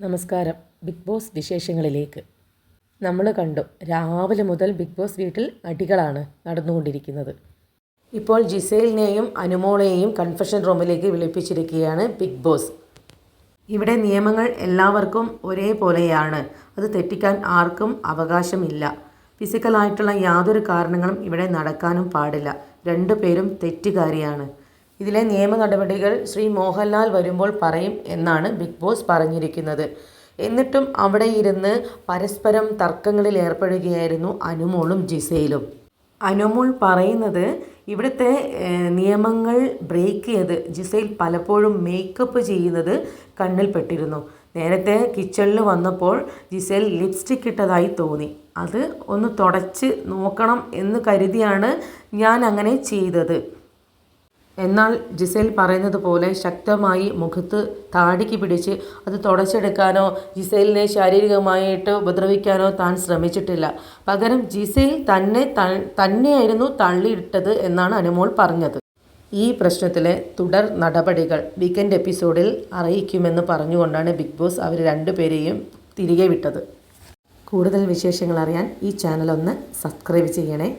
നമസ്കാരം. Big boss വിശേഷങ്ങളിലേക്ക്. നമ്മൾ കണ്ടു, രാവിലെ മുതൽ ബിഗ് ബോസ് വീട്ടിൽ അടികളാണ് നടന്നുകൊണ്ടിരിക്കുന്നത്. ഇപ്പോൾ ജിസേലിനെയും അനുമോളെയും കൺഫെഷൻ റൂമിലേക്ക് വിളിപ്പിച്ചിരിക്കുകയാണ് ബിഗ് ബോസ്. ഇവിടെ നിയമങ്ങൾ എല്ലാവർക്കും ഒരേപോലെയാണ്. അത് തെറ്റിക്കാൻ ആർക്കും അവകാശമില്ല. ഫിസിക്കലായിട്ടുള്ള യാതൊരു കാരണങ്ങളും ഇവിടെ നടക്കാനും പാടില്ല. രണ്ടുപേരും തെറ്റുകാരിയാണ്. ഇതിലെ നിയമ നടപടികൾ ശ്രീ മോഹൻലാൽ വരുമ്പോൾ പറയും എന്നാണ് ബിഗ് ബോസ് പറഞ്ഞിരിക്കുന്നത്. എന്നിട്ടും അവിടെ ഇരുന്ന് പരസ്പരം തർക്കങ്ങളിൽ ഏർപ്പെടുകയായിരുന്നു അനുമോളും ജിസേലും. അനുമോൾ പറയുന്നത് ഇവിടുത്തെ നിയമങ്ങൾ ബ്രേക്ക് ചെയ്ത് ജിസേൽ പലപ്പോഴും മേക്കപ്പ് ചെയ്യുന്നത് കണ്ണിൽപ്പെട്ടിരുന്നു. നേരത്തെ കിച്ചണിൽ വന്നപ്പോൾ ജിസേൽ ലിപ്സ്റ്റിക് ഇട്ടതായി തോന്നി. അത് ഒന്ന് തുടച്ച് നോക്കണം എന്ന് കരുതിയാണ് ഞാൻ അങ്ങനെ ചെയ്തത്. എന്നാൽ ജിസേൽ പറയുന്നത് പോലെ ശക്തമായി മുഖത്ത് താടിക്ക് പിടിച്ച് അത് തുടച്ചെടുക്കാനോ ജിസേലിനെ ശാരീരികമായിട്ട് ഉപദ്രവിക്കാനോ താൻ ശ്രമിച്ചിട്ടില്ല. പകരം ജിസേൽ തന്നെയായിരുന്നു തള്ളിയിട്ടത് എന്നാണ് അനുമോൾ പറഞ്ഞത്. ഈ പ്രശ്നത്തിലെ തുടർ നടപടികൾ വീക്കെൻഡ് എപ്പിസോഡിൽ അറിയിക്കുമെന്ന് പറഞ്ഞുകൊണ്ടാണ് ബിഗ് ബോസ് അവർ രണ്ടുപേരെയും തിരികെ വിട്ടത്. കൂടുതൽ വിശേഷങ്ങൾ അറിയാൻ ഈ ചാനൽ ഒന്ന് സബ്സ്ക്രൈബ് ചെയ്യണേ.